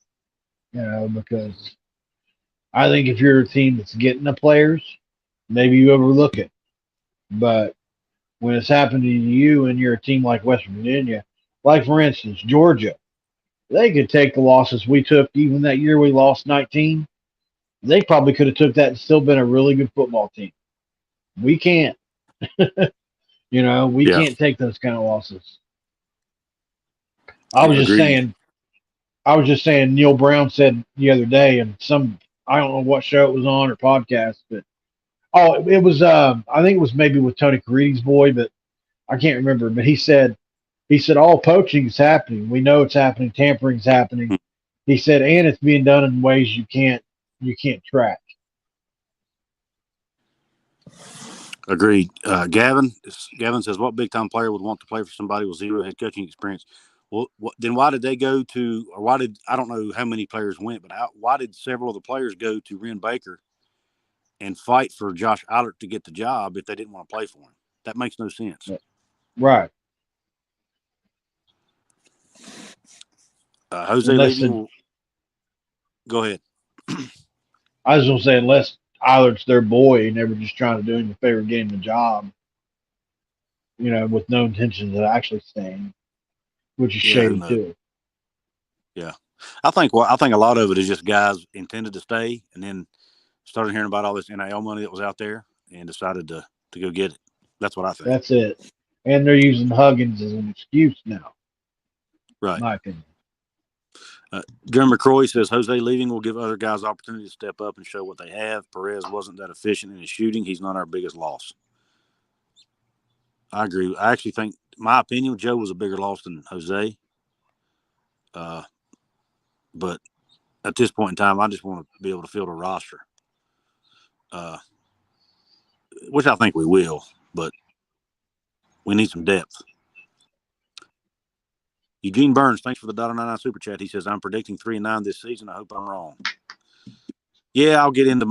because I think if you're a team that's getting the players, maybe you overlook it. But when it's happening to you and you're a team like West Virginia, like for instance, Georgia, they could take the losses we took even that year we lost 19. They probably could have took that and still been a really good football team. We can't. We Yeah, can't take those kind of losses. I was just agreed. saying Neil Brown said the other day and I don't know what show it was on or podcast, but it was I think it was maybe with Tony Caridi's boy, but I can't remember. But he said all poaching is happening. We know it's happening, tampering's happening. He said, and it's being done in ways you can't track. Agreed. Gavin says, what big time player would want to play for somebody with zero head coaching experience? Well, then why did they go to, or why did, I don't know how many players went, but why did several of the players go to Ren Baker and fight for Josh Eilert to get the job if they didn't want to play for him? That makes no sense. Right. Jose leaving. Go ahead. I was going to say, unless Eilert's their boy and they were just trying to do him a favor, get him the job, with no intentions of actually staying, which is shady too. Yeah. I think a lot of it is just guys intended to stay and then started hearing about all this NIL money that was out there and decided to go get it. That's what I think. That's it. And they're using Huggins as an excuse now. Right. In my opinion. Jeremy McCroy says Jose leaving will give other guys opportunity to step up and show what they have. Perez wasn't that efficient in his shooting. He's not our biggest loss. I agree. I actually think, my opinion, Joe was a bigger loss than Jose. But at this point in time, I just want to be able to field a roster, which I think we will, but we need some depth. Eugene Burns, thanks for the $1.99 super chat. He says, I'm predicting 3-9 this season. I hope I'm wrong. Yeah, I'll get into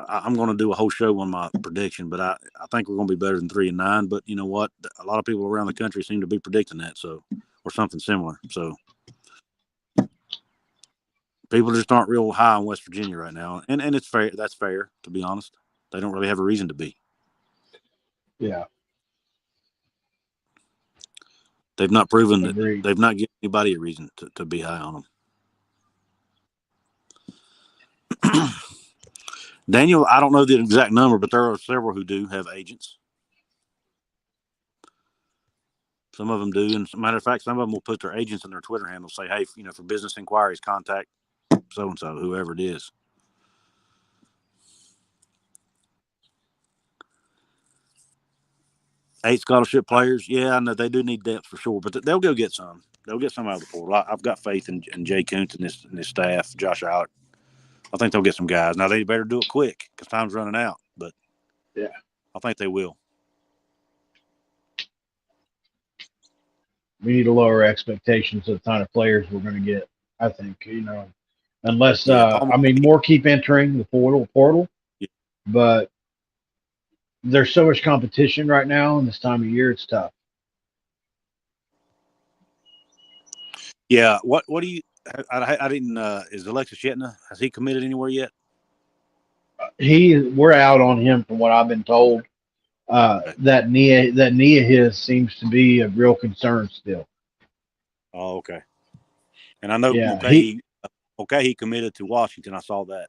I'm going to do a whole show on my prediction, but I think we're going to be better than 3-9. But you know what? A lot of people around the country seem to be predicting that, or something similar. So people just aren't real high in West Virginia right now. And it's fair. That's fair, to be honest. They don't really have a reason to be. Yeah. They've not proven that. Agreed. They've not given anybody a reason to be high on them. Daniel, I don't know the exact number, but there are several who do have agents. Some of them do, and as a matter of fact, some of them will put their agents in their Twitter handle, say, "Hey, for business inquiries, contact so and so, whoever it is." 8 scholarship players, yeah, I know they do need depth for sure, but they'll go get some. They'll get some out of the portal. I've got faith in Jay Kuntz and his staff, Josh Alec. I think they'll get some guys. Now they better do it quick because time's running out. But yeah, I think they will. We need to lower expectations of the kind of players we're going to get. I think unless more keep entering the portal, yeah. But there's so much competition right now, and this time of year, it's tough. Yeah. What do you? I didn't. Is Alexis Yetna? Has he committed anywhere yet? We're out on him from what I've been told. Okay. That knee of his seems to be a real concern still. Oh, okay. And I know he committed to Washington. I saw that.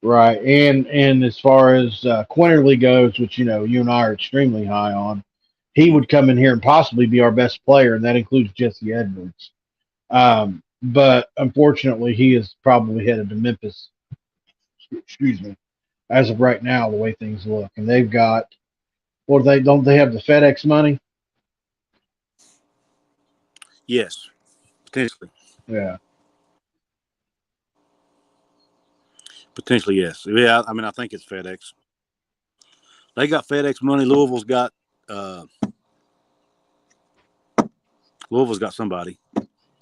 Right, and as far as Quinterly goes, which you and I are extremely high on, he would come in here and possibly be our best player, and that includes Jesse Edwards. But unfortunately, he is probably headed to Memphis. Excuse me. As of right now, the way things look, and they've got don't they have the FedEx money? Yes, potentially. Yeah. Potentially, yes. Yeah, I mean, I think it's FedEx. They got FedEx money. Louisville's got somebody.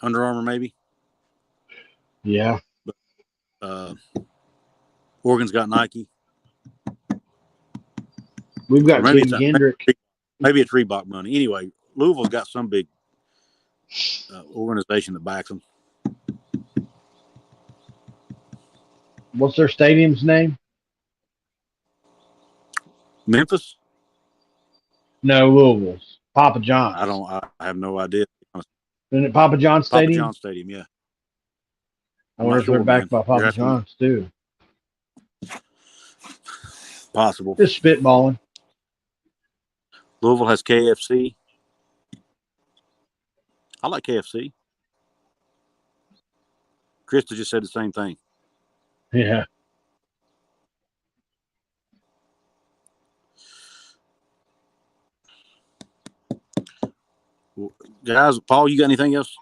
Under Armour, maybe. Yeah. But, Oregon's got Nike. We've got Ken Gendrick. Maybe it's Reebok money. Anyway, Louisville's got some big organization that backs them. What's their stadium's name? Memphis? No, Louisville's. Papa John's. I have no idea. Isn't it Papa John's Stadium? Papa John's Stadium, yeah. I wonder if they're backed by Papa John's too. Possible. Just spitballing. Louisville has KFC. I like KFC. Krista just said the same thing. Yeah. Guys, Paul, you got anything else?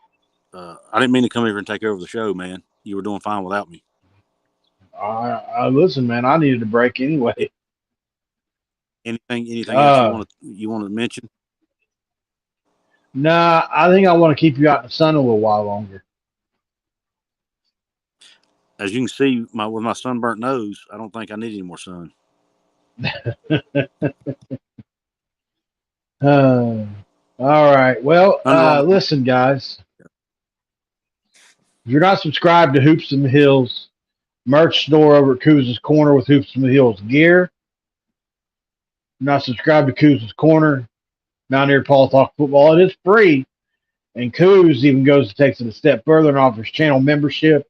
I didn't mean to come here and take over the show, man. You were doing fine without me. Listen, man, I needed a break anyway. Anything else you want to mention? Nah, I think I want to keep you out in the sun a little while longer. As you can see, with my sunburnt nose, I don't think I need any more sun. All right. Well, listen, guys. If you're not subscribed to Hoops in the Hills, merch store over at Couz's Corner with Hoops in the Hills gear. If you're not subscribed to Couz's Corner, Mountaineer Paul Talks Football. It is free. And Couz even takes it a step further and offers channel membership.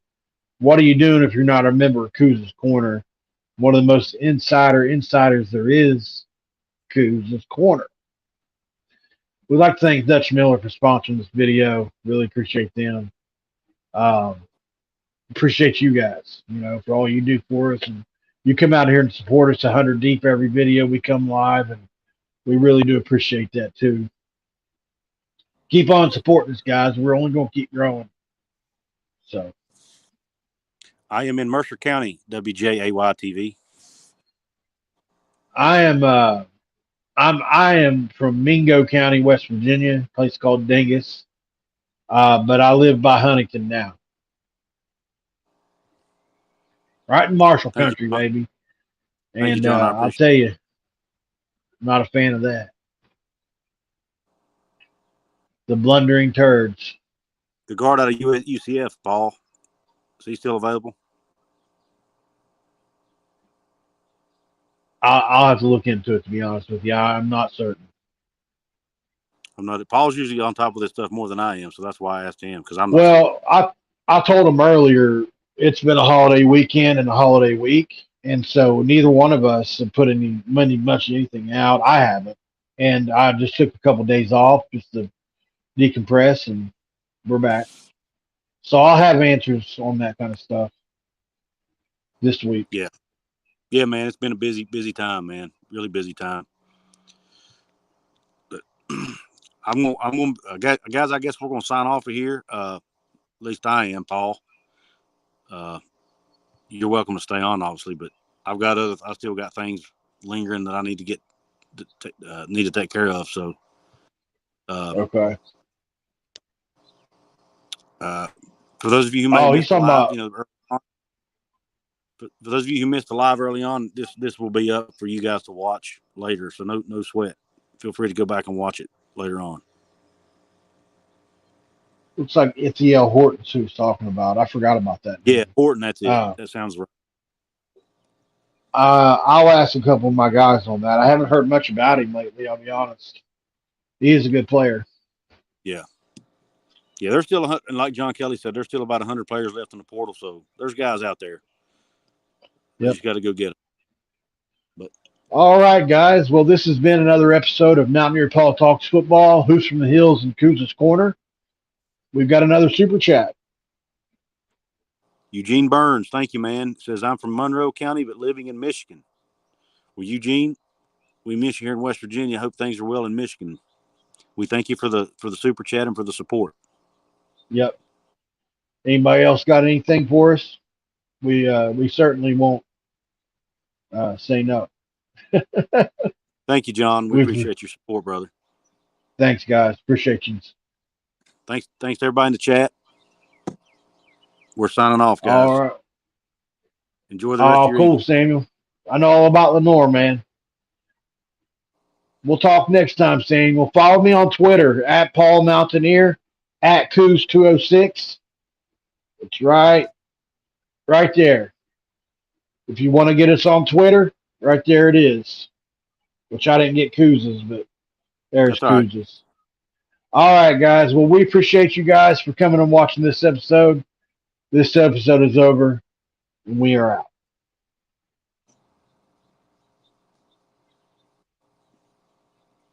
What are you doing if you're not a member of Couz's Corner? One of the most insiders there is, Couz's Corner. We'd like to thank Dutch Miller for sponsoring this video. Really appreciate them. Appreciate you guys, for all you do for us. And you come out here and support us 100 deep every video we come live, and we really do appreciate that too. Keep on supporting us, guys. We're only going to keep growing. So, I am in Mercer County, WJAY TV. I am from Mingo County, West Virginia, a place called Dingus. But I live by Huntington now. Right in Marshall Country, baby. And John, I'll tell you, I'm not a fan of that. The blundering turds. The guard out of UCF, Paul. Is he still available? I'll have to look into it, to be honest with you. I'm not certain. I'm not. Paul's usually on top of this stuff more than I am, so that's why I asked him because I'm not. Well, I told him earlier it's been a holiday weekend and a holiday week, and so neither one of us have put any money, much anything out. I haven't, and I just took a couple days off just to decompress, and we're back. So I'll have answers on that kind of stuff this week. Yeah, man, it's been a busy time, man. Really busy time. But guys. I guess we're gonna sign off of here. At least I am, Paul. You're welcome to stay on, obviously, but I still got things lingering that I need to get need to take care of. So, Okay. For those of you who may He's miss the talking live, about. you know, for those of you who missed the live early on, this will be up for you guys to watch later. So no sweat. Feel free to go back and watch it later on. Looks like it's E.L. Horton who was talking about. I forgot about that. Yeah, Horton, that's it. Uh, That sounds right. I'll ask a couple of my guys on that. I haven't heard much about him lately, I'll be honest. He is a good player. Yeah, there's still and like John Kelly said, there's still about 100 players left in the portal. So there's guys out there. You just got to go get them. But all right, guys. Well, this has been another episode of Mountaineer Paul Talks Football. Who's from the Hills and Couz's Corner. We've got another super chat. Eugene Burns, thank you, man. Says, I'm from Monroe County, but living in Michigan. Well, Eugene, we miss you here in West Virginia. Hope things are well in Michigan. We thank you for the super chat and for the support. Yep. Anybody else got anything for us? We certainly won't say no. Thank you, John. We appreciate your support, brother. Thanks, guys. Appreciate you. Thanks to everybody in the chat. We're signing off, guys. All right. Enjoy the rest of your cool, evening. Samuel. I know all about Lenore, man. We'll talk next time, Samuel. Follow me on Twitter at Paul Mountaineer, at Couz206. It's right there. If you want to get us on Twitter, right there it is. Which I didn't get Couz's, but there's Couz's. All right, guys. Well, we appreciate you guys for coming and watching this episode. This episode is over, and we are out.